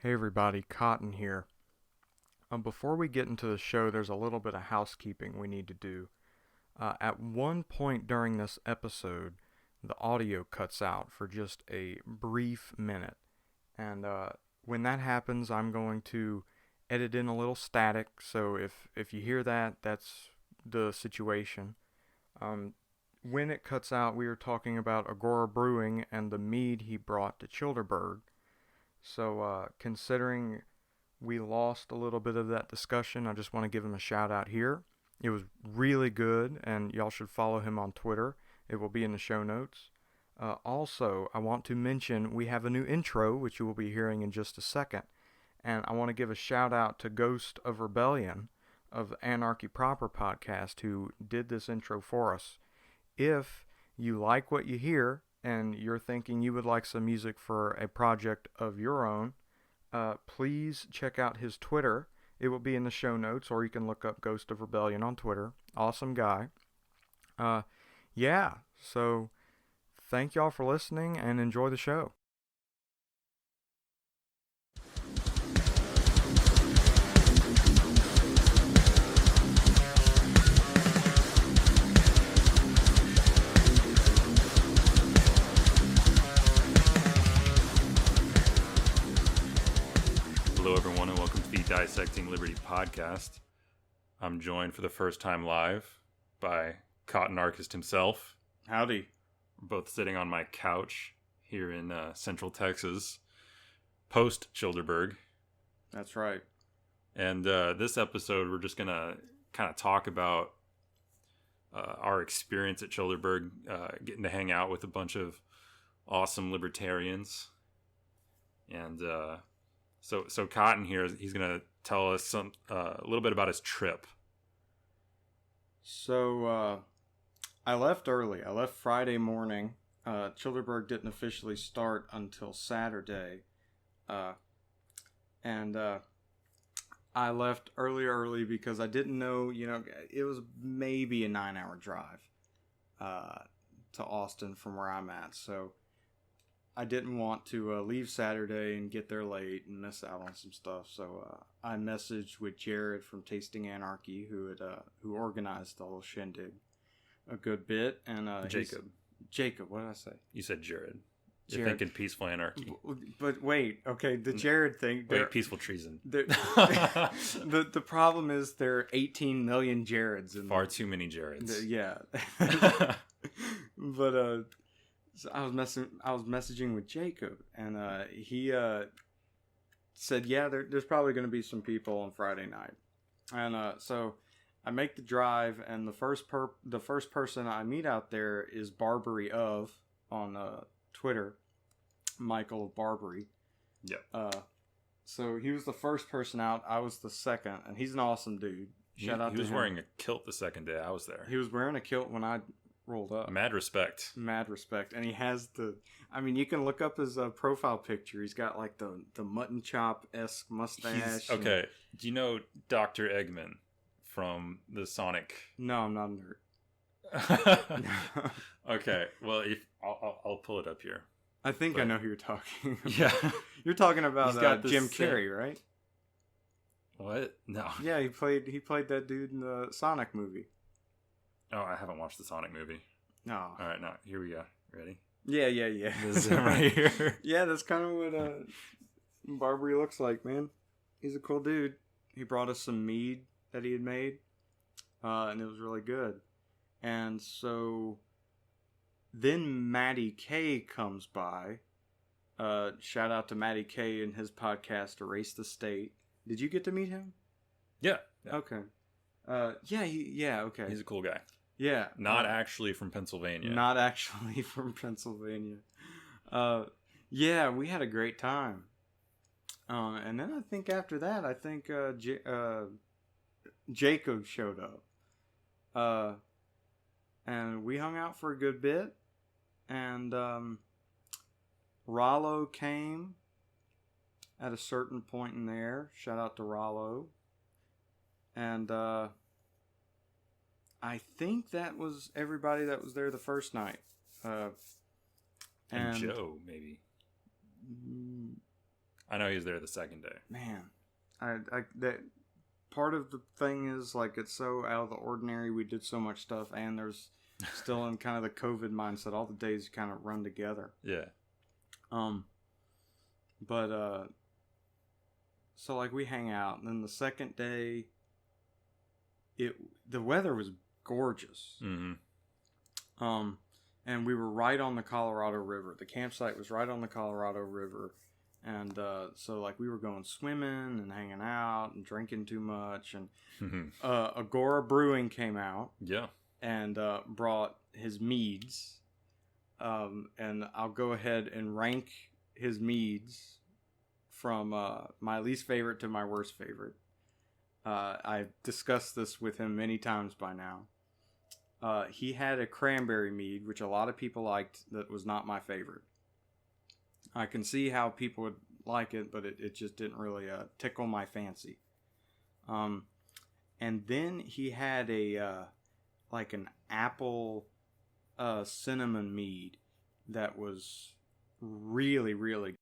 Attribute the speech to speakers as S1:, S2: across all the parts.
S1: Hey everybody, Cotton here. Before we get into the show, there's a little bit of housekeeping we need to do. At one point during this episode, the audio cuts out for just a brief minute. And when that happens, I'm going to edit in a little static. So if you hear that, that's the situation. Um, when it cuts out, we are talking about Agora Brewing and the mead he brought to Childerberg. So, considering we lost a little bit of that discussion, I just want to give him a shout out here. It was really good, and y'all should follow him on Twitter. It will be in the show notes. Also, I want to mention we have a new intro, which you will be hearing in just a second. And I want to give a shout out to Ghost of Rebellion of the Anarchy Proper podcast who did this intro for us. If you like what you hear and you're thinking you would like some music for a project of your own, please check out his Twitter. It will be in the show notes, or you can look up Ghost of Rebellion on Twitter. Awesome guy. Uh, yeah, so thank y'all for listening and enjoy the show.
S2: Hello, everyone, and welcome to the Dissecting Liberty podcast. I'm joined for the first time live by Cotton Archist himself.
S1: Howdy.
S2: We're both sitting on my couch here in Central Texas, post Childerberg.
S1: That's right.
S2: And this episode, we're just going to kind of talk about our experience at Childerberg, getting to hang out with a bunch of awesome libertarians. And So Cotton here, he's going to tell us a little bit about his trip.
S1: So, I left early. I left Friday morning. Childerberg didn't officially start until Saturday. And I left early because I didn't know, it was maybe a 9-hour drive to Austin from where I'm at. So I didn't want to leave Saturday and get there late and miss out on some stuff. So I messaged with Jared from Tasting Anarchy, who organized the whole shindig a good bit, and Jacob, what did I say?
S2: You said Jared. You're thinking peaceful anarchy.
S1: But wait, okay, the Jared thing.
S2: Wait, peaceful treason.
S1: The problem is there are 18 million Jareds.
S2: Far too many Jareds.
S1: Yeah. But so I was messaging with Jacob, and he said, yeah, there's probably going to be some people on Friday night, and so I make the drive, and the first person I meet out there is Barbary of on Twitter, Michael of Barbary.
S2: Yeah.
S1: So he was the first person out. I was the second, and he's an awesome dude. Shout out to him.
S2: He was wearing a kilt the second day I was there.
S1: He was wearing a kilt when I rolled up.
S2: Mad respect.
S1: And he has you can look up his profile picture. He's got like the mutton chop-esque mustache.
S2: Okay. Do you know Dr. Eggman from the Sonic?
S1: No, I'm not a nerd.
S2: Okay. Well, if I'll pull it up here.
S1: I think I know who you're talking about.
S2: Yeah.
S1: You're talking about Jim Carrey, right?
S2: What? No.
S1: Yeah, he played that dude in the Sonic movie.
S2: Oh, I haven't watched the Sonic movie.
S1: No.
S2: All right, now here we go. Ready?
S1: Yeah.
S2: This is him right here.
S1: Yeah, that's kind of what Barbary looks like, man. He's a cool dude. He brought us some mead that he had made, and it was really good. And so then Matty K comes by. Shout out to Matty K and his podcast, Erase the State. Did you get to meet him?
S2: Yeah.
S1: Okay. Okay.
S2: He's a cool guy.
S1: Yeah.
S2: Not actually from Pennsylvania.
S1: Not actually from Pennsylvania. Yeah, we had a great time. And then I think after that, Jacob showed up. And we hung out for a good bit. And Rollo came at a certain point in there. Shout out to Rollo. And I think that was everybody that was there the first night.
S2: And Joe, maybe. I know he was there the second day.
S1: Man, that part of the thing is like it's so out of the ordinary. We did so much stuff, and there's still in kind of the COVID mindset. All the days kind of run together.
S2: Yeah.
S1: But so like we hang out, and then the second day, the weather was gorgeous.
S2: Mm-hmm.
S1: And we were right on the Colorado River. The campsite was right on the Colorado River. And so, like, we were going swimming and hanging out and drinking too much. And Agora Brewing came out.
S2: Yeah.
S1: And brought his meads. And I'll go ahead and rank his meads from my least favorite to my worst favorite. I've discussed this with him many times by now. He had a cranberry mead, which a lot of people liked, that was not my favorite. I can see how people would like it, but it just didn't really tickle my fancy. And then he had like an apple cinnamon mead that was really, really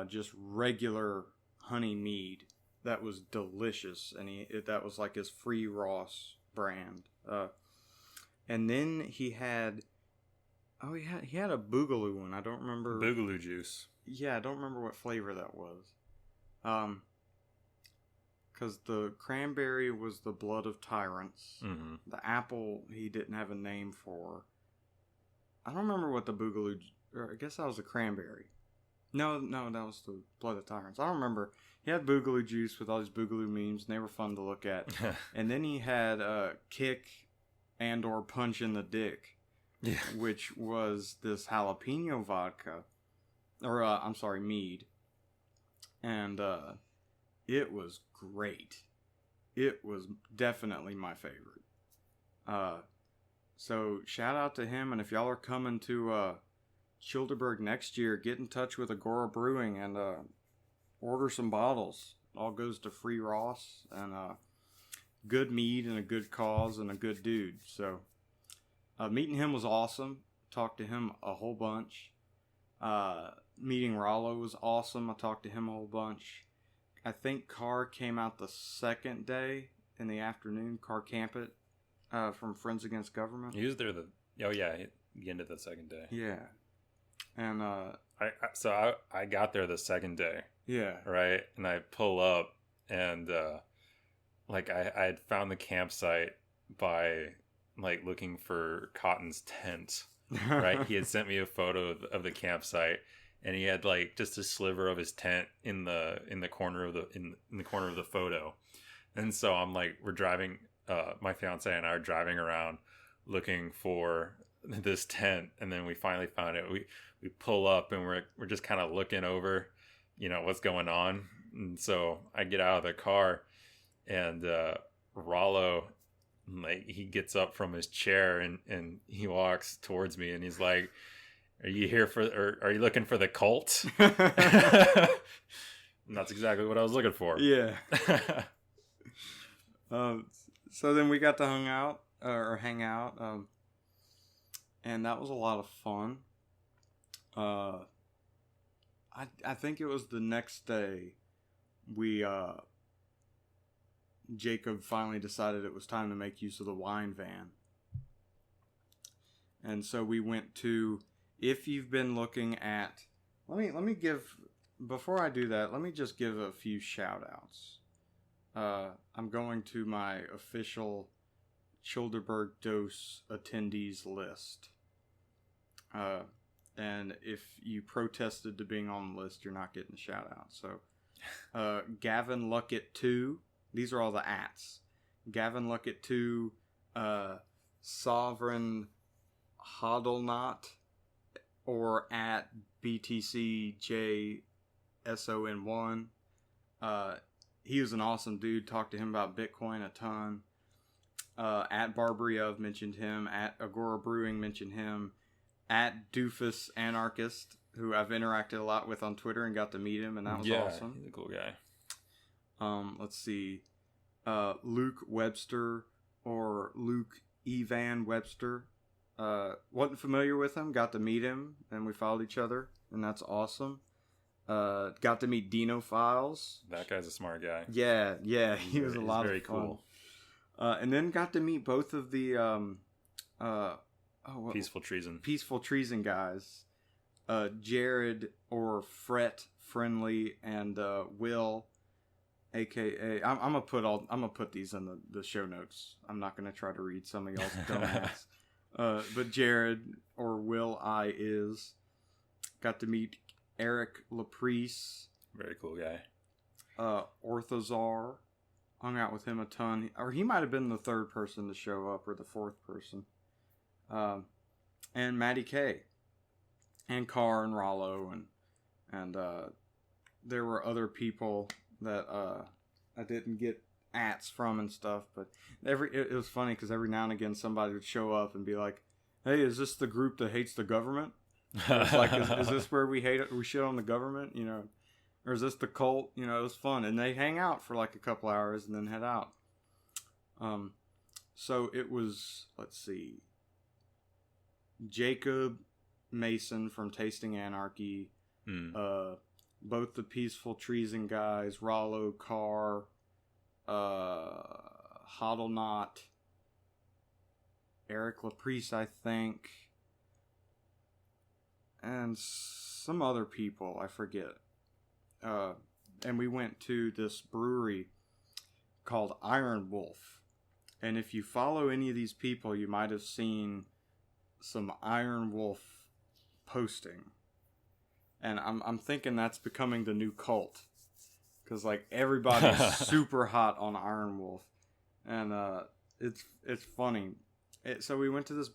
S1: just regular honey mead that was delicious, and that was like his Free Ross brand. And then he had a Boogaloo one. I don't remember.
S2: Boogaloo juice.
S1: Yeah, I don't remember what flavor that was. Because the cranberry was the Blood of Tyrants.
S2: Mm-hmm.
S1: The apple he didn't have a name for. I don't remember what the Boogaloo. Or I guess that was the cranberry. No, that was the Blood of Tyrants. I don't remember. He had Boogaloo juice with all these Boogaloo memes, and they were fun to look at. And then he had Kick and or Punch in the Dick,
S2: yeah,
S1: which was this jalapeno vodka, or I'm sorry, mead. And it was great. It was definitely my favorite. So shout out to him, and if y'all are coming to Childerberg next year, get in touch with Agora Brewing and order some bottles. It all goes to Free Ross, and good mead and a good cause and a good dude. So meeting him was awesome. Talked to him a whole bunch. Meeting Rollo was awesome. I talked to him a whole bunch. I think Carr came out the second day in the afternoon. Carr Campett from Friends Against Government.
S2: He was there the end of the second day.
S1: Yeah. And
S2: I got there the second day.
S1: Yeah.
S2: Right? And I pull up, and I had found the campsite by like looking for Cotton's tent. Right? He had sent me a photo of the campsite, and he had like just a sliver of his tent in the corner of the corner of the photo. And so I'm like, we're driving, my fiance and I are driving around looking for this tent, and then we finally found it. We pull up, and we're just kind of looking over, what's going on. And so I get out of the car, and Rollo, like, he gets up from his chair and he walks towards me, and he's like, "Are you here or are you looking for the cult?" And that's exactly what I was looking for.
S1: Yeah. So then we got to hang out, and that was a lot of fun. I think it was the next day Jacob finally decided it was time to make use of the wine van. And so we went to, if you've been looking at, let me give, before I do that, let me just give a few shout outs. I'm going to my official Childerberg Dose attendees list. And if you protested to being on the list, you're not getting a shout out. So, Gavin Luckett 2, these are all the ats. Gavin Luckett 2, Sovereign Hodlnot, or at BTCJSON1. He was an awesome dude. Talked to him about Bitcoin a ton. At Barbaryev mentioned him. At Agora Brewing mentioned him. At Doofus Anarchist, who I've interacted a lot with on Twitter and got to meet him, and that was awesome.
S2: He's a cool guy.
S1: Let's see. Luke Webster, or Luke Evan Webster. Wasn't familiar with him, got to meet him, and we followed each other, and that's awesome.
S3: Got to meet Dino Files.
S2: That guy's a smart guy.
S3: Yeah, he was a lot of
S2: very
S3: fun.
S2: cool.
S3: And then got to meet both of the
S2: Peaceful Treason.
S3: Peaceful Treason guys. Jared or Fret Friendly and Will, aka I'm gonna put these in the show notes. I'm not gonna try to read some of y'all's dumbass. But Jared or Will I is got to meet Eric Laprice.
S2: Very cool guy.
S3: Orthozar, hung out with him a ton, or he might have been the third person to show up or the fourth person. And Maddie K. And Carr and Rollo and there were other people that I didn't get ats from and stuff, but it was funny because every now and again somebody would show up and be like, "Hey, is this the group that hates the government?" It's like, is this where we shit on the government, you know, or is this the cult? You know, it was fun, and they hang out for like a couple hours and then head out. So it was, let's see, Jacob Mason from Tasting Anarchy, both the Peaceful Treason guys, Rollo, Carr, Hoddelknot, Eric Laprice, I think, and some other people, I forget. And we went to this brewery called Iron Wolf. And if you follow any of these people, you might have seen some Iron Wolf posting. And I'm thinking that's becoming the new cult. Because, like, everybody's super hot on Iron Wolf. And it's funny. So we went to this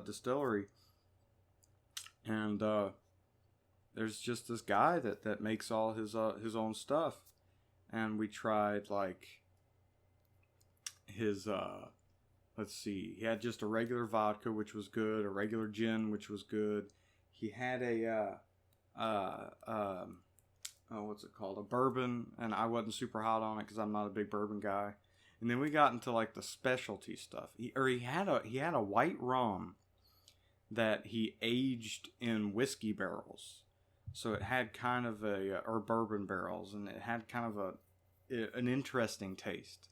S3: distillery. And there's just this guy that makes all his own stuff. And we tried, like, his, let's see, he had just a regular vodka, which was good, a regular gin, which was good. He had what's it called? A bourbon, and I wasn't super hot on it because I'm not a big bourbon guy. And then we got into like the specialty stuff. He had a white rum that he aged in whiskey barrels. So it had kind of or bourbon barrels, and it had kind of an interesting taste.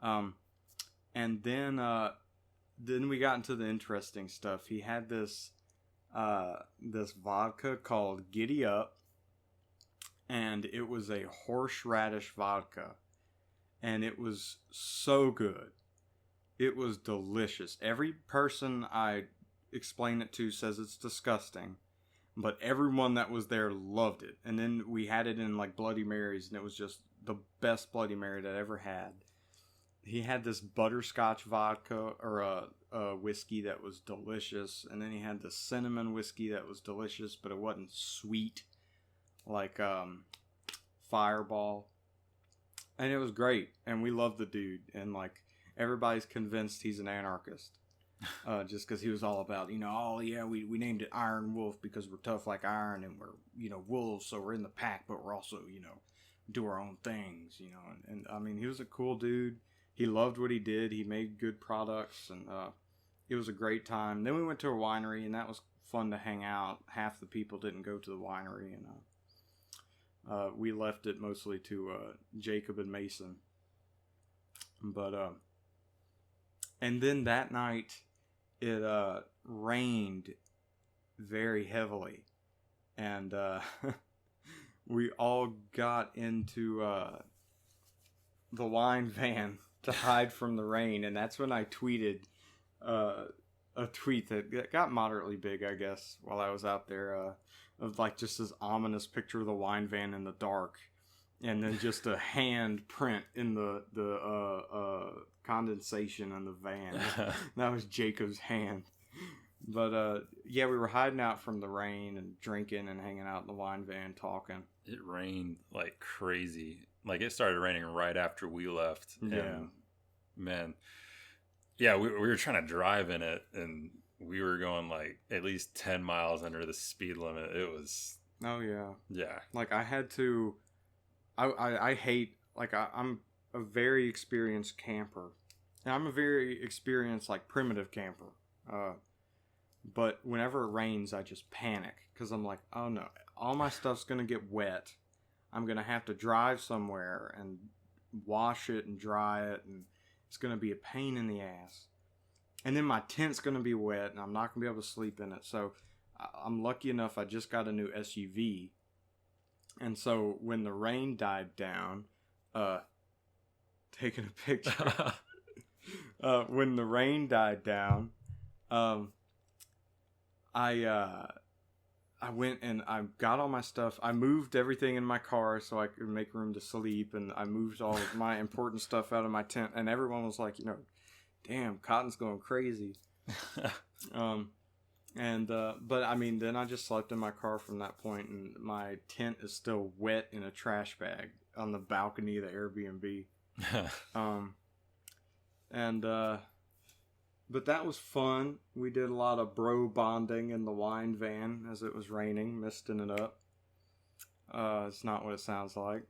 S3: And then we got into the interesting stuff. He had this vodka called Giddy Up, and it was a horseradish vodka, and it was so good. It was delicious. Every person I explain it to says it's disgusting, but everyone that was there loved it. And then we had it in like Bloody Marys, and it was just the best Bloody Mary that I ever had. He had this butterscotch vodka or a whiskey that was delicious, and then he had the cinnamon whiskey that was delicious, but it wasn't sweet like Fireball. And it was great, and we loved the dude, and like everybody's convinced he's an anarchist. Just because he was all about, you know, oh yeah, we named it Iron Wolf because we're tough like iron, and we're, you know, wolves, so we're in the pack, but we're also, you know, do our own things, you know. And I mean, he was a cool dude. He loved what he did. He made good products, and it was a great time. Then we went to a winery, and that was fun to hang out. Half the people didn't go to the winery, and we left it mostly to Jacob and Mason. But and then that night, it rained very heavily, and we all got into the wine van to hide from the rain, and that's when I tweeted a tweet that got moderately big, I guess, while I was out there, of like just this ominous picture of the wine van in the dark, and then just a hand print in the condensation in the van. That was Jacob's hand. But yeah, we were hiding out from the rain and drinking and hanging out in the wine van talking.
S2: It rained like crazy. Like, it started raining right after we left.
S3: Yeah.
S2: And, man, yeah, we were trying to drive in it, and we were going like at least 10 miles under the speed limit. It was...
S3: Oh, yeah.
S2: Yeah.
S3: Like, I had to... I hate... Like, I'm a very experienced camper. And I'm a very experienced, like, primitive camper. But whenever it rains, I just panic. Because I'm like, oh, no. all my stuff's gonna get wet. I'm gonna have to drive somewhere and wash it and dry it, and it's gonna be a pain in the ass. And then my tent's gonna be wet, and I'm not gonna be able to sleep in it. So I'm lucky enough. I just got a new SUV, and so when the rain died down, taking a picture. When the rain died down, I went and I got all my stuff. I moved everything in my car so I could make room to sleep, and I moved all of my important stuff out of my tent. And everyone was like, damn, Cotton's going crazy. But I mean, then I just slept in my car from that point, and my tent is still wet in a trash bag on the balcony of the Airbnb. But that was fun. We did a lot of bro bonding in the wine van as it was raining, misting it up. It's not what it sounds like,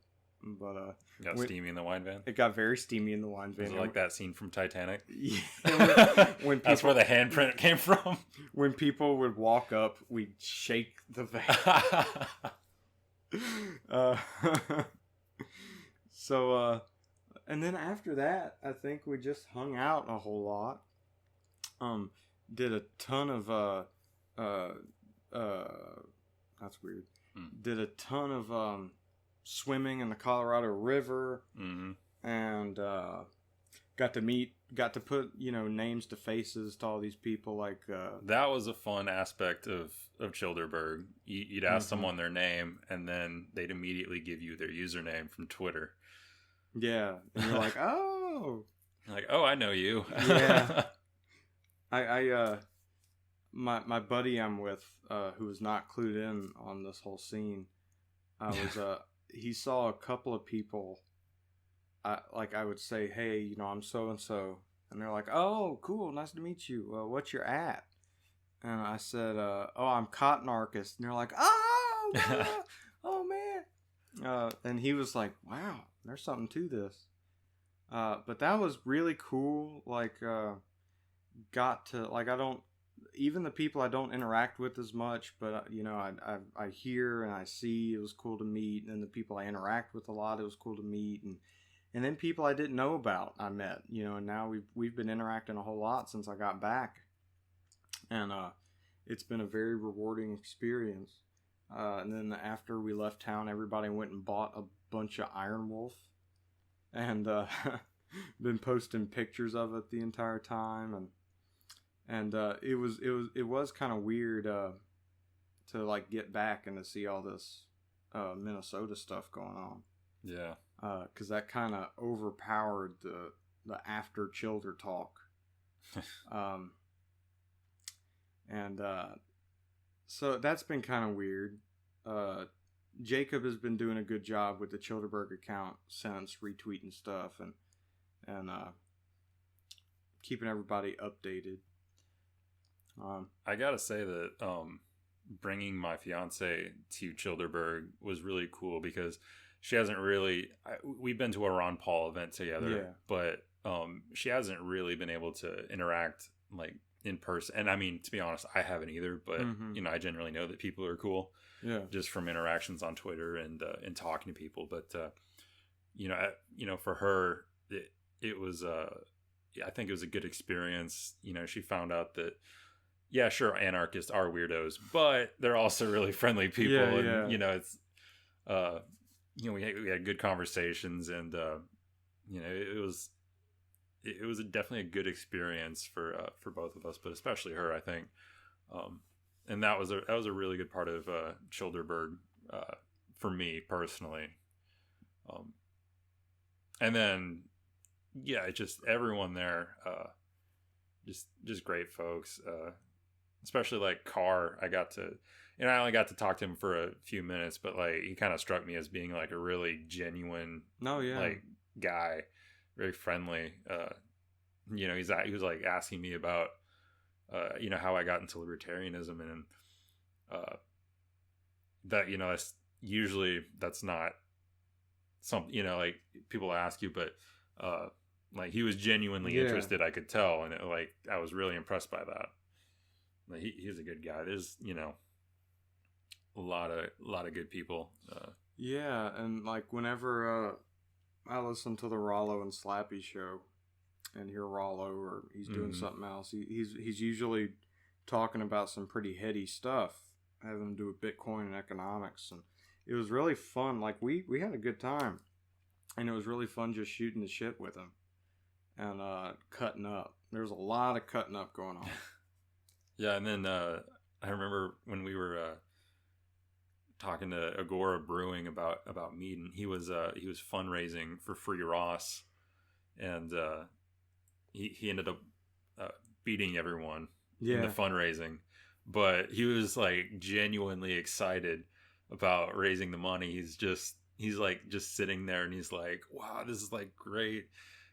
S3: but
S2: got steamy in the wine van.
S3: It got very steamy in the wine van.
S2: Was it like that scene from Titanic?
S3: Yeah. When
S2: That's where the handprint came from.
S3: When people would walk up, we'd shake the van. And then after that, I think we just hung out a whole lot. Did a ton of that's weird. Did a ton of swimming in the Colorado River, and got to put names to faces to all these people. Like
S2: that was a fun aspect of Childerberg. You'd ask someone their name, and then they'd immediately give you their username from Twitter.
S3: Yeah, and you're like, oh,
S2: I know you.
S3: Yeah. My buddy I'm with, who was not clued in on this whole scene, he saw a couple of people. I would say, hey, I'm so and so, and they're like, oh, cool, nice to meet you. What's your at? And I said, oh, I'm Cotton Arcist, and they're like, oh, oh man. And he was like, wow, there's something to this. But that was really cool. Even the people I don't interact with as much, but I hear and I see, it was cool to meet. And the people I interact with a lot, it was cool to meet. And then people I didn't know about, I met, and now we've been interacting a whole lot since I got back. And it's been a very rewarding experience. And then after we left town, everybody went and bought a bunch of Iron Wolf, and been posting pictures of it the entire time. And it was kind of weird to get back and to see all this Minnesota stuff going on.
S2: Yeah.
S3: Because that kind of overpowered the after Childer talk. So that's been kind of weird. Jacob has been doing a good job with the Childerberg account since, retweeting stuff and keeping everybody updated.
S2: I gotta say that bringing my fiance to Childerberg was really cool because she hasn't really. We've been to a Ron Paul event together, but she hasn't really been able to interact in person. And I mean, to be honest, I haven't either. But I generally know that people are cool, just from interactions on Twitter and talking to people. But for her, it was I think it was a good experience. She found out that. Yeah, sure, anarchists are weirdos, but they're also really friendly people.
S3: Yeah.
S2: And, it's, we had good conversations, and, it was definitely a good experience for both of us, but especially her, I think. And that was a really good part of Childerberg for me personally. And then, just everyone there, just great folks. Especially Carr, I only got to talk to him for a few minutes, but he kind of struck me as being a really genuine, guy, very friendly. He was asking me about, how I got into libertarianism, and that that's usually that's not something people ask you, but he was genuinely interested. I could tell, and I was really impressed by that. He's a good guy. There's, a lot of good people.
S3: Yeah, and like whenever I listen to the Rollo and Slappy show and hear Rollo or he's doing something else, he's usually talking about some pretty heady stuff having to do with Bitcoin and economics, and it was really fun. Like we had a good time, and it was really fun just shooting the shit with him and cutting up. There was a lot of cutting up going on.
S2: Yeah, and then I remember when we were talking to Agora Brewing about mead, and he was fundraising for Free Ross, and he ended up beating everyone in the fundraising, but he was like genuinely excited about raising the money. He's like just sitting there, and he's like, wow, this is like great,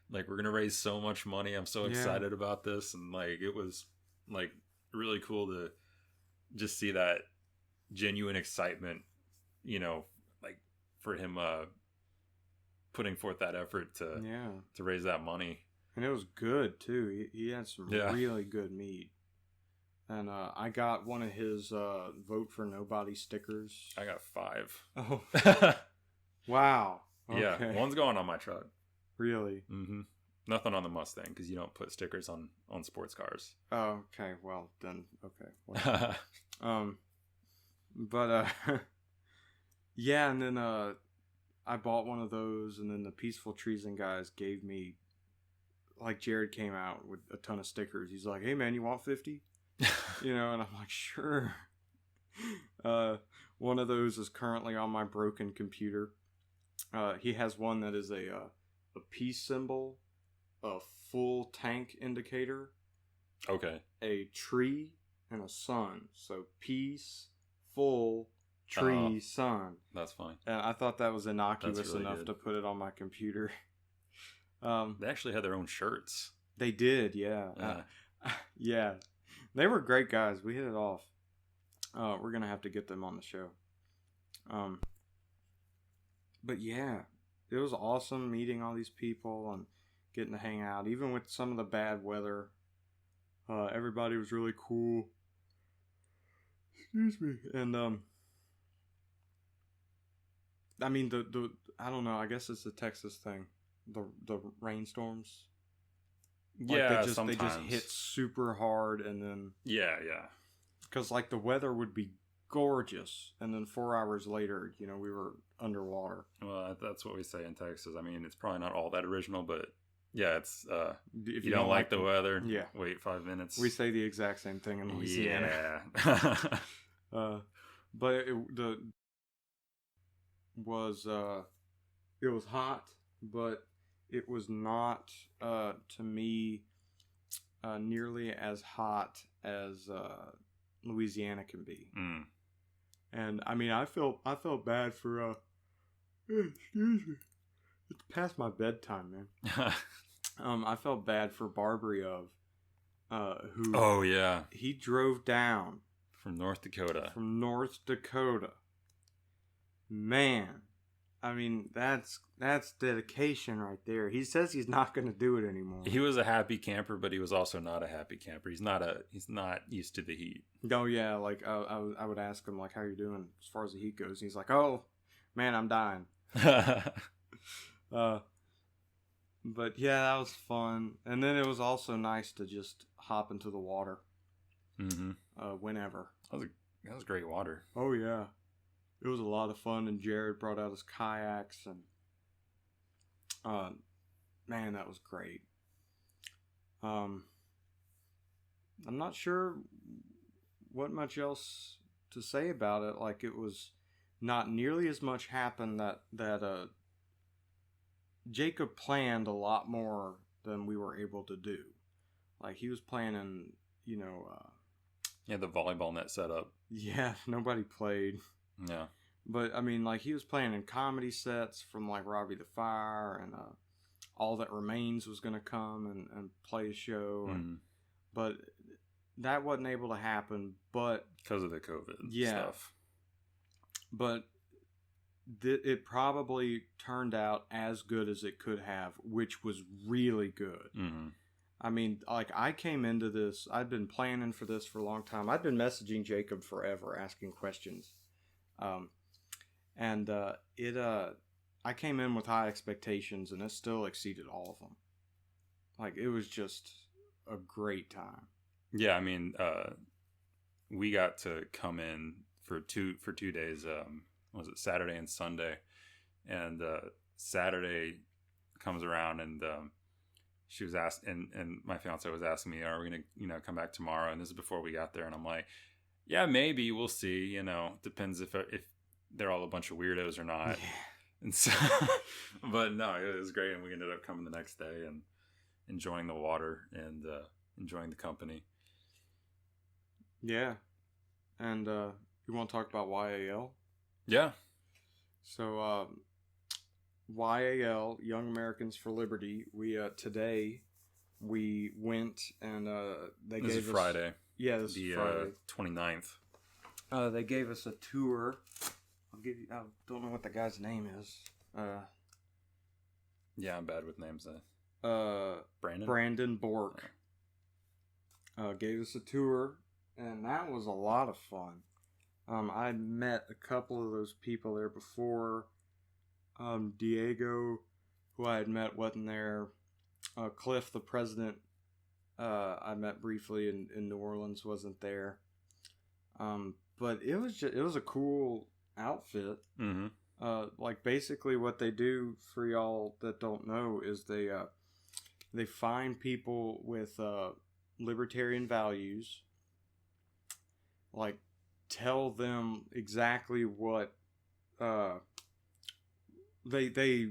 S2: like we're gonna raise so much money, I'm so excited about this. And like it was like really cool to just see that genuine excitement, you know, like for him putting forth that effort to raise that money. And
S3: it was good too. He had some really good mead. And I got one of his Vote for Nobody stickers.
S2: I got 5.
S3: Oh. Wow. Okay.
S2: Yeah, one's going on my truck.
S3: Really?
S2: Mm-hmm. Nothing on the Mustang, because you don't put stickers on sports cars.
S3: Oh, okay. Well, then, okay. But, yeah, and then I bought one of those, and then the Peaceful Treason guys gave me, like, Jared came out with a ton of stickers. He's like, hey, man, you want 50? You know, and I'm like, sure. One of those is currently on my broken computer. He has one that is a peace symbol, a full tank indicator,
S2: okay,
S3: a tree, and a sun. So peace, full, tree, sun.
S2: That's fine.
S3: And I thought that was innocuous enough to put it on my computer.
S2: They actually had their own shirts.
S3: They did, yeah. Yeah. They were great guys. We hit it off. We're going to have to get them on the show. But yeah, it was awesome meeting all these people and getting to hang out. Even with some of the bad weather, everybody was really cool. Excuse me. And, I mean, the I don't know, I guess it's a Texas thing. The rainstorms. Like
S2: yeah,
S3: they just hit super hard, and then
S2: yeah,
S3: because like the weather would be gorgeous, and then 4 hours later, you know, we were underwater.
S2: Well, that's what we say in Texas. I mean, it's probably not all that original, but yeah, it's if you don't like the weather, wait 5 minutes.
S3: We say the exact same thing in Louisiana.
S2: Yeah.
S3: But it was hot, but it was not to me nearly as hot as Louisiana can be. And I mean, I felt bad for excuse me, it's past my bedtime, man. I felt bad for Barbriov, who he drove down
S2: from North Dakota.
S3: Man, I mean, that's dedication right there. He says he's not going to do it anymore.
S2: He was a happy camper, but he was also not a happy camper. He's not used to the heat.
S3: Oh yeah, like I would ask him like, how you doing as far as the heat goes? And he's like, oh man, I'm dying. But yeah, that was fun. And then it was also nice to just hop into the water.
S2: Mm-hmm.
S3: Whenever.
S2: That was great water.
S3: Oh yeah. It was a lot of fun, and Jared brought out his kayaks, and man, that was great. I'm not sure what much else to say about it. Like, it was not nearly as much happened that Jacob planned a lot more than we were able to do. Like, he was planning, you know,
S2: the volleyball net set up.
S3: Yeah, nobody played.
S2: Yeah.
S3: But, I mean, like, he was planning comedy sets from, like, Robbie the Fire, and All That Remains was going to come and play a show.
S2: Mm.
S3: But that wasn't able to happen, but...
S2: because of the COVID stuff.
S3: But it probably turned out as good as it could have, which was really good.
S2: Mm-hmm.
S3: I mean, like, I came into this, I'd been planning for this for a long time. I'd been messaging Jacob forever, asking questions. And I came in with high expectations, and it still exceeded all of them. Like, it was just a great time.
S2: Yeah, I mean, we got to come in for 2 days. Was it Saturday and Sunday? And Saturday comes around, and she was asked, and my fiance was asking me, "Are we gonna come back tomorrow?" And this is before we got there, and I'm like, "Yeah, maybe. We'll see. Depends if they're all a bunch of weirdos or not."
S3: Yeah.
S2: And so, but no, it was great, and we ended up coming the next day and enjoying the water and enjoying the company.
S3: Yeah. And you want to talk about YAL?
S2: Yeah.
S3: So YAL, Young Americans for Liberty, we today we went and they
S2: This
S3: gave
S2: is
S3: us
S2: Friday.
S3: Yeah, this
S2: The
S3: is Friday.
S2: 29th.
S3: They gave us a tour. I don't know what the guy's name is.
S2: Yeah, I'm bad with names. Brandon?
S3: Brandon Bork. Gave us a tour, and that was a lot of fun. I met a couple of those people there before. Diego, who I had met, wasn't there. Cliff, the president, I met briefly in New Orleans, wasn't there. But it was a cool outfit.
S2: Mm-hmm.
S3: Like, basically what they do, for y'all that don't know, is they find people with libertarian values, like, tell them exactly what they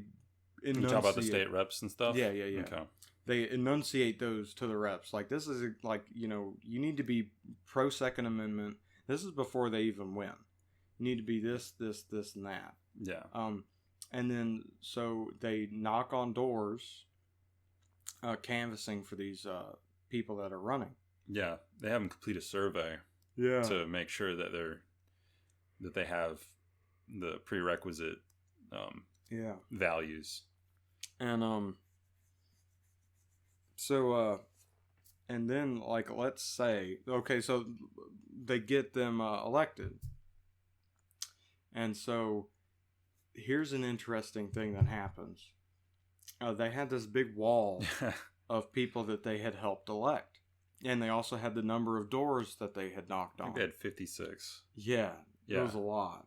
S3: enunciate.
S2: You talk about the state reps and stuff?
S3: Yeah.
S2: Okay.
S3: They enunciate those to the reps. Like, this is like, you need to be pro Second Amendment. This is before they even win. You need to be this, and that.
S2: Yeah.
S3: And then so they knock on doors, canvassing for these people that are running.
S2: Yeah, they have them complete a survey to make sure that they have the prerequisite values.
S3: And so and then, like, let's say, okay, so they get them elected. And so here's an interesting thing that happens. They had this big wall of people that they had helped elect. And they also had the number of doors that they had knocked
S2: I
S3: on.
S2: think they had 56.
S3: Yeah,
S2: Yeah.
S3: it was a lot.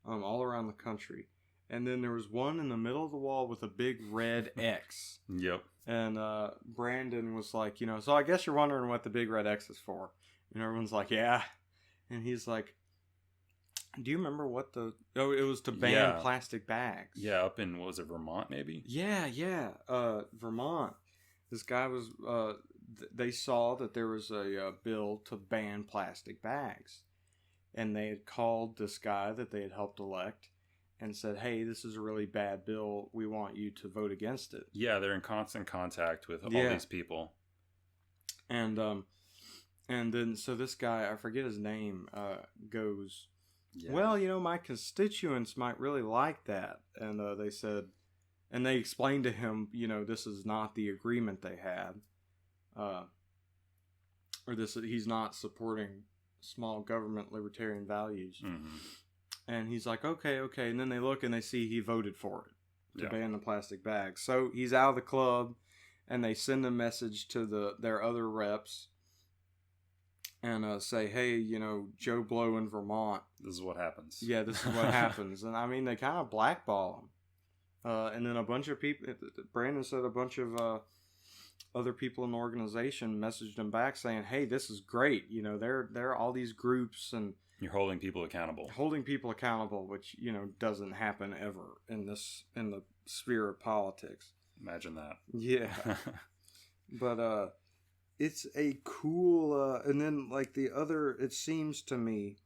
S3: All around the country. And then there was one in the middle of the wall with a big red X.
S2: Yep.
S3: And Brandon was like, so I guess you're wondering what the big red X is for. And everyone's like, yeah. And he's like, do you remember what it was to ban plastic bags.
S2: Yeah, up in, what was it, Vermont maybe?
S3: Yeah. Vermont. This guy was, they saw that there was a bill to ban plastic bags. And they had called this guy that they had helped elect and said, hey, this is a really bad bill. We want you to vote against it.
S2: Yeah, they're in constant contact with all these people.
S3: And then, so this guy, I forget his name, goes, well, my constituents might really like that. And they said, and they explained to him, this is not the agreement they had. Or he's not supporting small government libertarian values.
S2: Mm-hmm.
S3: And he's like, okay. And then they look and they see he voted for it to ban the plastic bags. So he's out of the club, and they send a message to their other reps and say, hey, Joe Blow in Vermont.
S2: This is what happens.
S3: Yeah, this is what happens. And I mean, they kind of blackball him. And then a bunch of people, Brandon said a bunch of other people in the organization messaged him back saying, hey, this is great. There are all these groups, and
S2: you're holding people accountable.
S3: Which, doesn't happen ever in the sphere of politics.
S2: Imagine that.
S3: Yeah. But it's a cool, and then, like, it seems to me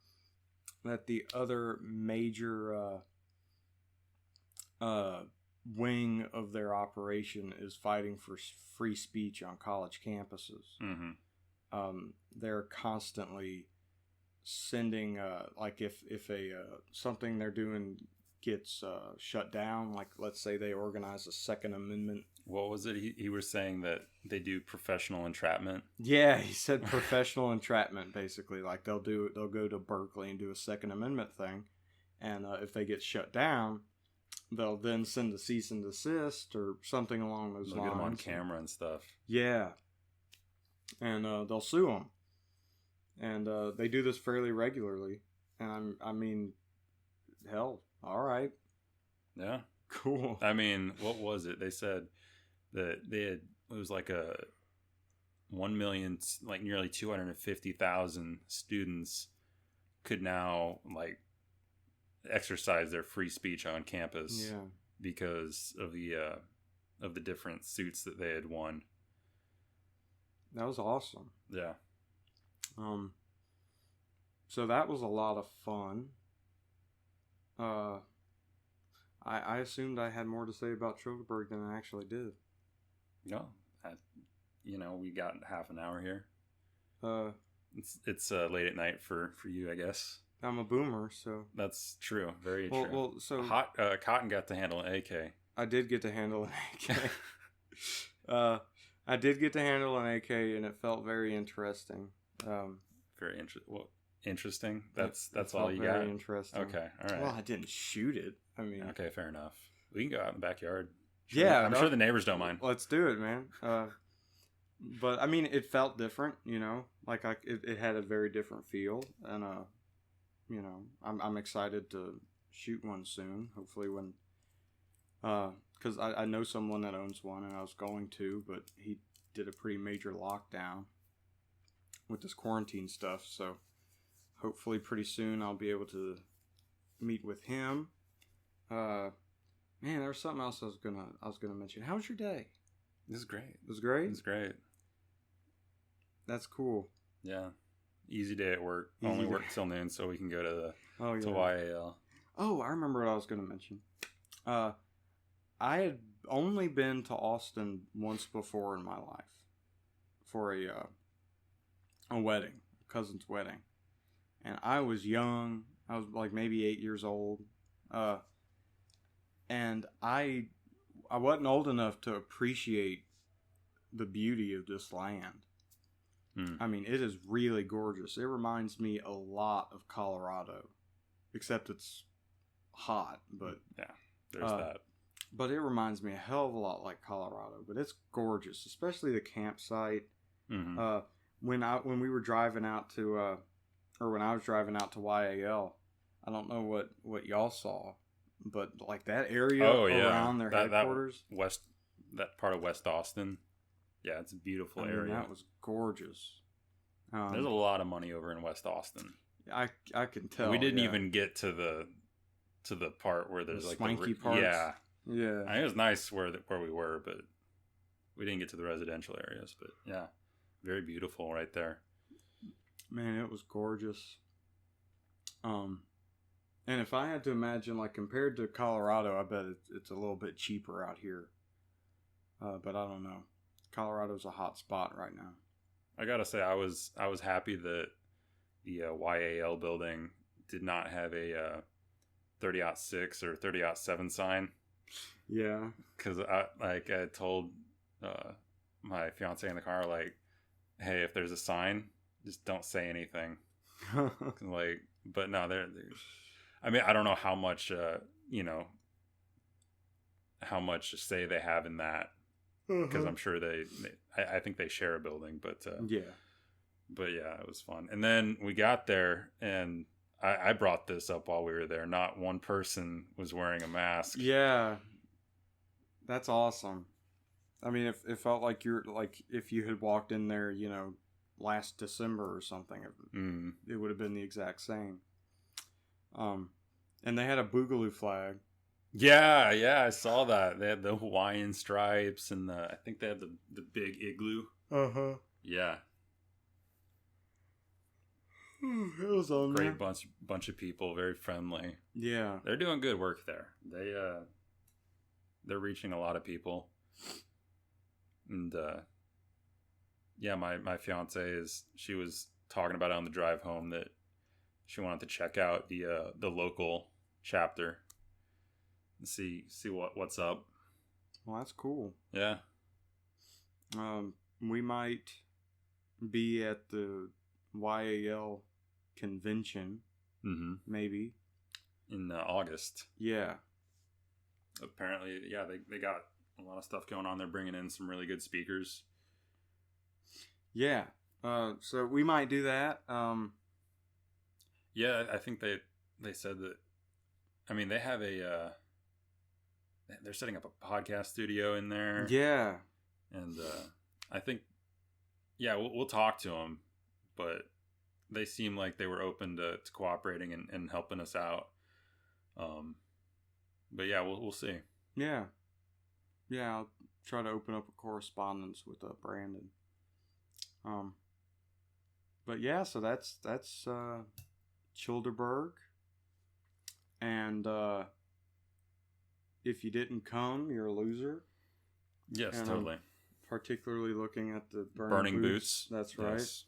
S3: that the other major wing of their operation is fighting for free speech on college campuses.
S2: Mm-hmm.
S3: They're constantly sending, like, if something they're doing gets shut down, like, let's say they organize a Second Amendment.
S2: What was it? He was saying that they do professional entrapment.
S3: Yeah, he said professional entrapment, basically. Like, they'll go to Berkeley and do a Second Amendment thing, and if they get shut down, they'll then send a cease and desist or something along those
S2: They'll
S3: lines.
S2: get them on camera and stuff.
S3: Yeah, and they'll sue them, and they do this fairly regularly. And I mean, hell, all right,
S2: Yeah.
S3: cool.
S2: I mean, what was it? They said that it was like a 1 million, like nearly 250,000 students could now like exercise their free speech on campus
S3: Yeah,
S2: because of the different suits that they had won.
S3: that was awesome.
S2: Yeah.
S3: So that was a lot of fun. I assumed I had more to say about Childeberg than I actually did.
S2: No, we got half an hour here.
S3: Uh,
S2: It's late at night for you, I guess.
S3: I'm a boomer, so
S2: That's true. Very true.
S3: well. So
S2: Cotton got to handle an AK.
S3: I did get to handle an AK. I did get to handle an AK, and it felt very interesting.
S2: Very interesting. That's
S3: It
S2: all
S3: felt
S2: you
S3: very
S2: got.
S3: interesting.
S2: Okay, all right.
S3: Well, I didn't shoot it. I mean,
S2: Okay, fair enough. We can go out in the backyard.
S3: Yeah,
S2: I'm sure the neighbors don't mind.
S3: let's do it, man. But I mean, it felt different, Like it had a very different feel, and I'm excited to shoot one soon. Hopefully, when because I know someone that owns one, and I was going to, but he did a pretty major lockdown with this quarantine stuff. So hopefully, pretty soon I'll be able to meet with him. Man, there was something else I was gonna mention. How was your day?
S2: This is great.
S3: It was great.
S2: It's great.
S3: That's cool.
S2: Yeah. Easy day at work.
S3: Easy
S2: Only
S3: day.
S2: work till noon, so we can go to
S3: Oh yeah.
S2: to YAL.
S3: Oh, I remember what I was going to mention. I had only been to Austin once before in my life for a wedding, a cousin's wedding, and I was young. I was like maybe 8 years old, and I wasn't old enough to appreciate the beauty of this land. I mean, it is really gorgeous. It reminds me a lot of Colorado, except it's hot, but
S2: Yeah, there's that.
S3: But it reminds me a hell of a lot like Colorado. But it's gorgeous, especially the campsite.
S2: Mm-hmm.
S3: When we were driving out to, or when I was driving out to YAL, I don't know what y'all saw, but like that area around their headquarters,
S2: that part of West Austin. Yeah, it's a beautiful area.
S3: That was gorgeous.
S2: There's a lot of money over in West Austin.
S3: I can tell.
S2: We didn't even get to the part where there's
S3: The
S2: like
S3: swanky parts?
S2: Yeah,
S3: Yeah.
S2: I mean, it was nice where we were, but we didn't get to the residential areas. But yeah, very beautiful right there.
S3: Man, it was gorgeous. And if I had to imagine, like compared to Colorado, I bet it's a little bit cheaper out here. But I don't know. Colorado's a hot spot right now.
S2: I gotta say, I was happy that the YAL building did not have a 30-06 or 30-07 sign.
S3: Yeah.
S2: Because I told my fiance in the car, like, hey, if there's a sign, just don't say anything. Like, but no, I mean, I don't know how much how much say they have in that, because I'm sure I think they share a building, but
S3: yeah.
S2: But yeah, it was fun. And then we got there, and I brought this up while we were there. Not one person was wearing a mask.
S3: Yeah. That's awesome. I mean, it felt like if you had walked in there, last December or something, it would have been the exact same. And they had a Boogaloo flag.
S2: Yeah, I saw that. They had the Hawaiian stripes, and I think they had the big igloo. Yeah.
S3: It was on there.
S2: Great bunch of people, very friendly.
S3: Yeah.
S2: They're doing good work there. They're reaching a lot of people. And yeah, my fiance she was talking about it on the drive home that she wanted to check out the local chapter and see what's up.
S3: Well, that's cool.
S2: Yeah.
S3: We might be at the YAL convention, maybe.
S2: in August.
S3: Yeah.
S2: Apparently, yeah, they got a lot of stuff going on. They're bringing in some really good speakers.
S3: Yeah. So we might do that.
S2: Yeah, I think they said that. I mean, they have they're setting up a podcast studio in there.
S3: Yeah.
S2: And I think, yeah, we'll talk to them, but they seem like they were open to cooperating and helping us out. But yeah, we'll see.
S3: Yeah. Yeah, I'll try to open up a correspondence with Brandon. But yeah, so that's Childerberg. And if you didn't come, you're a loser.
S2: Yes,
S3: And
S2: totally.
S3: I'm particularly looking at the
S2: Burning Boots.
S3: That's right.
S2: Yes.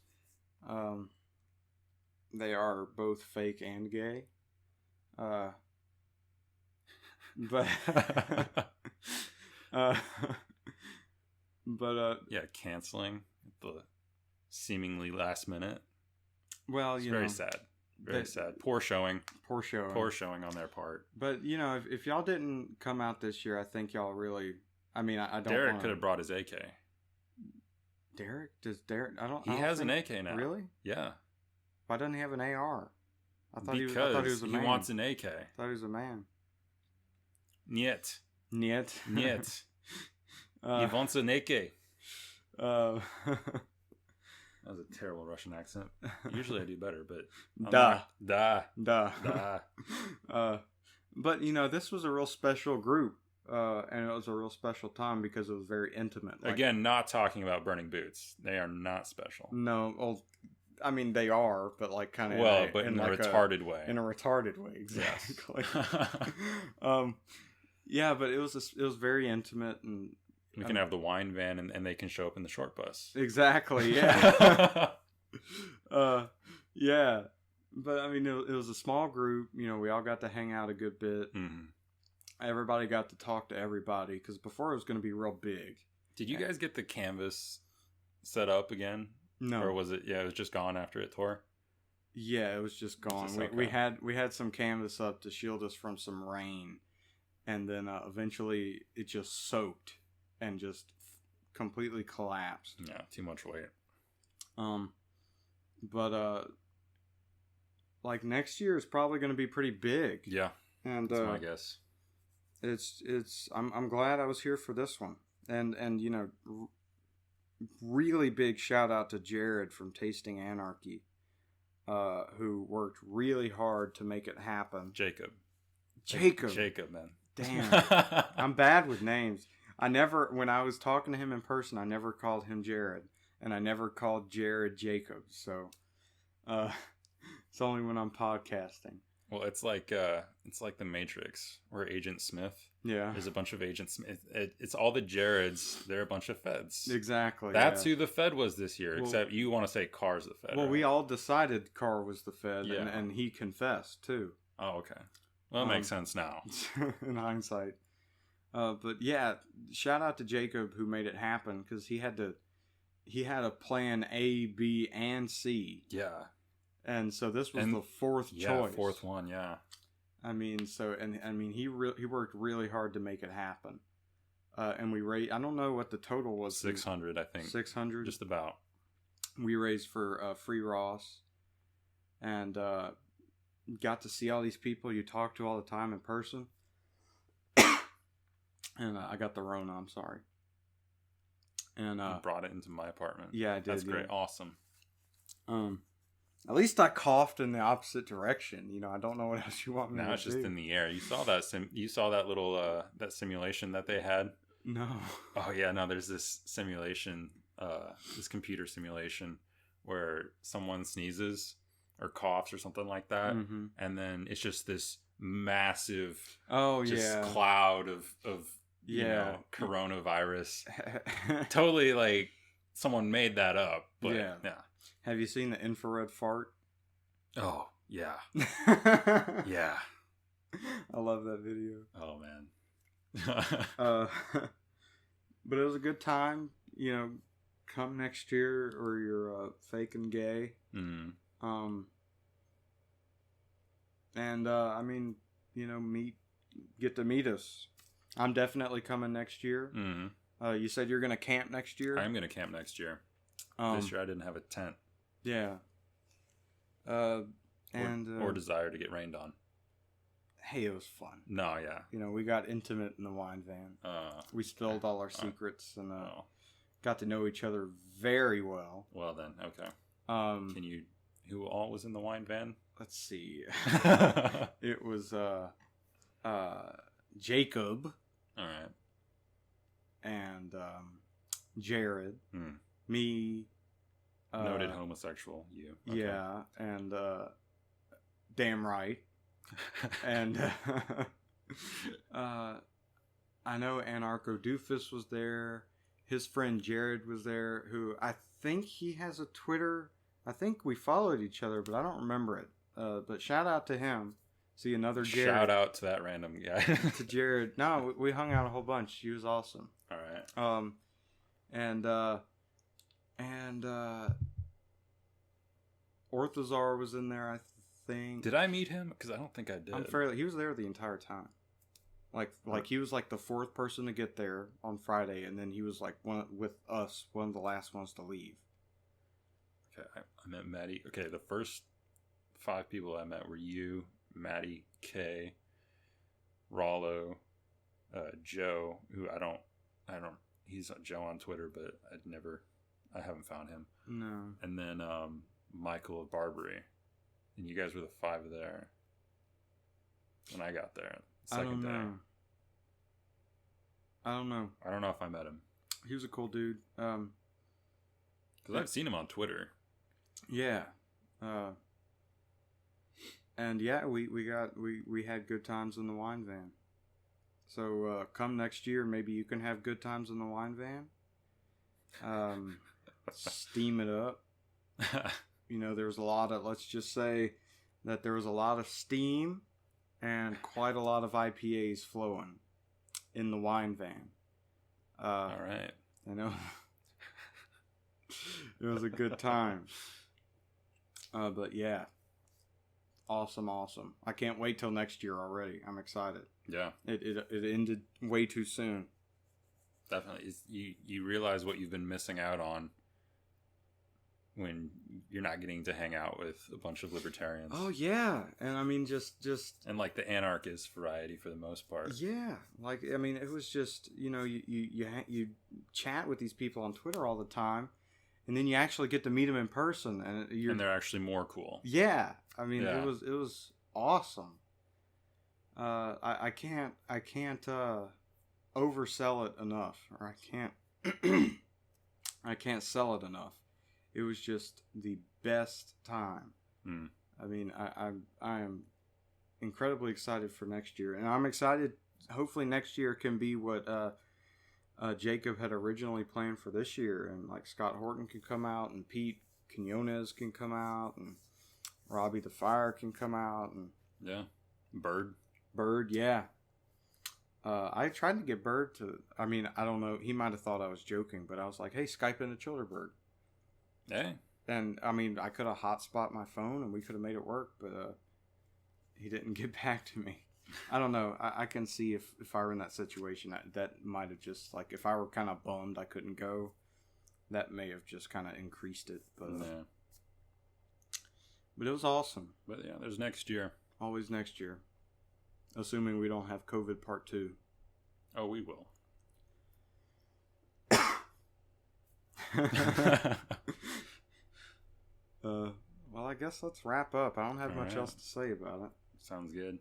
S3: They are both fake and gay. But
S2: yeah, canceling at the seemingly last minute.
S3: Well,
S2: It's
S3: you
S2: very
S3: know,
S2: sad. Very sad. Poor showing.
S3: poor show.
S2: Poor showing on their part.
S3: But you know, if y'all didn't come out this year, I think y'all really. I mean, I don't.
S2: Derek
S3: wanna...
S2: could have brought his AK.
S3: Derek? Does Derek? I don't.
S2: He
S3: I don't
S2: has an
S3: think...
S2: AK now.
S3: Really?
S2: Yeah.
S3: Why doesn't he have an AR? I thought
S2: Because
S3: he was a man.
S2: wants an AK.
S3: I thought he was a man.
S2: Niet.
S3: Niet.
S2: Niet. He wants an AK.
S3: That
S2: That was a terrible Russian accent. Usually I do better, but
S3: Da.
S2: Da.
S3: Duh.
S2: Da.
S3: But you know, this was a real special group, and it was a real special time because it was very intimate. Like,
S2: Again, not talking about Burning Boots. They are not special.
S3: no, well, I mean they are, but like kind of
S2: But in a retarded way.
S3: In a retarded way, exactly. Yeah, but it was very intimate and
S2: We can have the wine van and they can show up in the short bus.
S3: exactly, yeah. Yeah, but I mean it was a small group. You know, we all got to hang out a good bit.
S2: Mm-hmm.
S3: Everybody got to talk to everybody because before it was going to be real big.
S2: Did you guys get the canvas set up again?
S3: No,
S2: Or was it? Yeah, it was just gone after it tore.
S3: yeah, it was just gone.
S2: Just
S3: We
S2: okay.
S3: we had some canvas up to shield us from some rain, and then eventually it just soaked and just completely collapsed.
S2: Yeah, too much weight.
S3: But like next year is probably going to be pretty big.
S2: Yeah,
S3: And
S2: that's my guess.
S3: I'm glad I was here for this one. And you know, really big shout out to Jared from Tasting Anarchy, who worked really hard to make it happen.
S2: Jacob, man.
S3: Damn. I'm bad with names. When I was talking to him in person, I never called him Jared, and I never called Jared Jacob. So, it's only when I'm podcasting.
S2: Well, it's like the Matrix, where Agent Smith.
S3: Yeah,
S2: There's a bunch of Agent Smith. It's all the Jareds. They're a bunch of feds.
S3: exactly.
S2: That's
S3: yeah.
S2: who the Fed was this year.
S3: Well-
S2: except you want to say Carr's the Fed.
S3: Well,
S2: right?
S3: we all decided Carr was the Fed,
S2: Yeah.
S3: and he confessed too.
S2: Oh, okay. Well, that makes sense now.
S3: In hindsight. But yeah, shout out to Jacob who made it happen because he had a plan A, B, and C,
S2: Yeah.
S3: and so this was
S2: And-
S3: the fourth
S2: Yeah.
S3: choice.
S2: Fourth one. Yeah.
S3: I mean, he worked really hard to make it happen, and we raised. I don't know what the total was.
S2: 600, I think.
S3: 600.
S2: Just about.
S3: We raised for Free Ross, and got to see all these people you talk to all the time in person. And I got the Rona. I'm sorry. And
S2: You brought it into my apartment.
S3: yeah, I did.
S2: That's great.
S3: yeah.
S2: Awesome.
S3: At least I coughed in the opposite direction. You know, I don't know what else you want me
S2: Now
S3: to
S2: it's just
S3: do.
S2: in the air. You saw that you saw that little that simulation that they had.
S3: No.
S2: Oh yeah, no. There's this simulation, this computer simulation where someone sneezes or coughs or something like that,
S3: Mm-hmm.
S2: and then it's just this massive,
S3: Oh
S2: just
S3: yeah.
S2: cloud of you
S3: Yeah.
S2: know, coronavirus. Totally like someone made that up. But
S3: Yeah.
S2: yeah.
S3: Have you seen the infrared fart?
S2: Oh yeah,
S3: Yeah.
S2: yeah.
S3: I love that video.
S2: Oh man.
S3: But it was a good time. You know, come next year or you're fake and gay.
S2: Mm.
S3: And I mean, get to meet us. I'm definitely coming next year.
S2: Mm-hmm.
S3: You said you're gonna camp next year.
S2: I am going to camp next year. This year I didn't have a tent.
S3: Yeah.
S2: Or desire to get rained on.
S3: Hey, it was fun.
S2: No, yeah.
S3: We got intimate in the wine van. We spilled all our secrets and got to know each other very well.
S2: Well then, okay. Who all was in the wine van?
S3: Let's see. It was Jacob.
S2: All right.
S3: And Jared.
S2: Hmm.
S3: Me.
S2: Noted homosexual, you. Okay.
S3: Yeah, and damn right. And I know Anarcho Doofus was there. His friend Jared was there, who I think he has a Twitter. I think we followed each other, but I don't remember it. But shout out to him. See, another Jared.
S2: Shout out to that random guy.
S3: To Jared. No, we hung out a whole bunch. He was awesome.
S2: All right.
S3: And Orthazar was in there, I think.
S2: Did I meet him? Because I don't think I did.
S3: He was there the entire time. Like he was like the fourth person to get there on Friday, and then he was like one of the last ones to leave.
S2: Okay, I met Maddie. Okay, the first 5 people I met were you, Maddie, Kay, Rollo, Joe, who I don't. He's Joe on Twitter, but I haven't found him.
S3: No.
S2: And then Michael of Barbary, and you guys were the 5 there when I got there. Second day.
S3: I don't know.
S2: I don't know if I met him.
S3: He was a cool dude.
S2: Because I've seen him on Twitter.
S3: Yeah. And yeah, we had good times in the wine van. So come next year, maybe you can have good times in the wine van. Steam it up. There was a lot of, let's just say that there was a lot of steam and quite a lot of IPAs flowing in the wine van.
S2: All right.
S3: I know. It was a good time. But yeah. Awesome. I can't wait till next year already. I'm excited.
S2: Yeah.
S3: It ended way too soon.
S2: Definitely. You realize what you've been missing out on when you're not getting to hang out with a bunch of libertarians.
S3: Oh yeah, and I mean just
S2: and like the anarchist variety for the most part.
S3: Yeah, like I mean it was just you chat with these people on Twitter all the time, and then you actually get to meet them in person, and
S2: they're actually more cool.
S3: Yeah, I mean it was awesome. I can't oversell it enough, or I can't sell it enough. It was just the best time.
S2: Mm.
S3: I mean, I am incredibly excited for next year, and I'm excited. Hopefully, next year can be what Jacob had originally planned for this year, and like Scott Horton can come out, and Pete Quinones can come out, and Robbie the Fire can come out, and Bird, yeah. I tried to get Bird to. I mean, I don't know. He might have thought I was joking, but I was like, "Hey, Skype into Childerbird."
S2: Hey.
S3: And I mean, I could have hotspot my phone and we could have made it work, but he didn't get back to me. I don't know. I can see if I were in that situation, that might have just like if I were kind of bummed I couldn't go, that may have just kind of increased it. But but it was awesome.
S2: But yeah, there's next year.
S3: Always next year, assuming we don't have COVID Part 2.
S2: Oh, we will.
S3: Well, I guess let's wrap up. I don't have much else to say about it.
S2: Sounds good.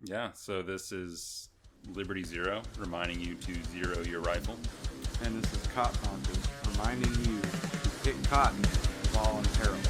S2: Yeah, so this is Liberty Zero, reminding you to zero your rifle.
S3: And this is Cotton Hunters, reminding you to pick cotton voluntarily.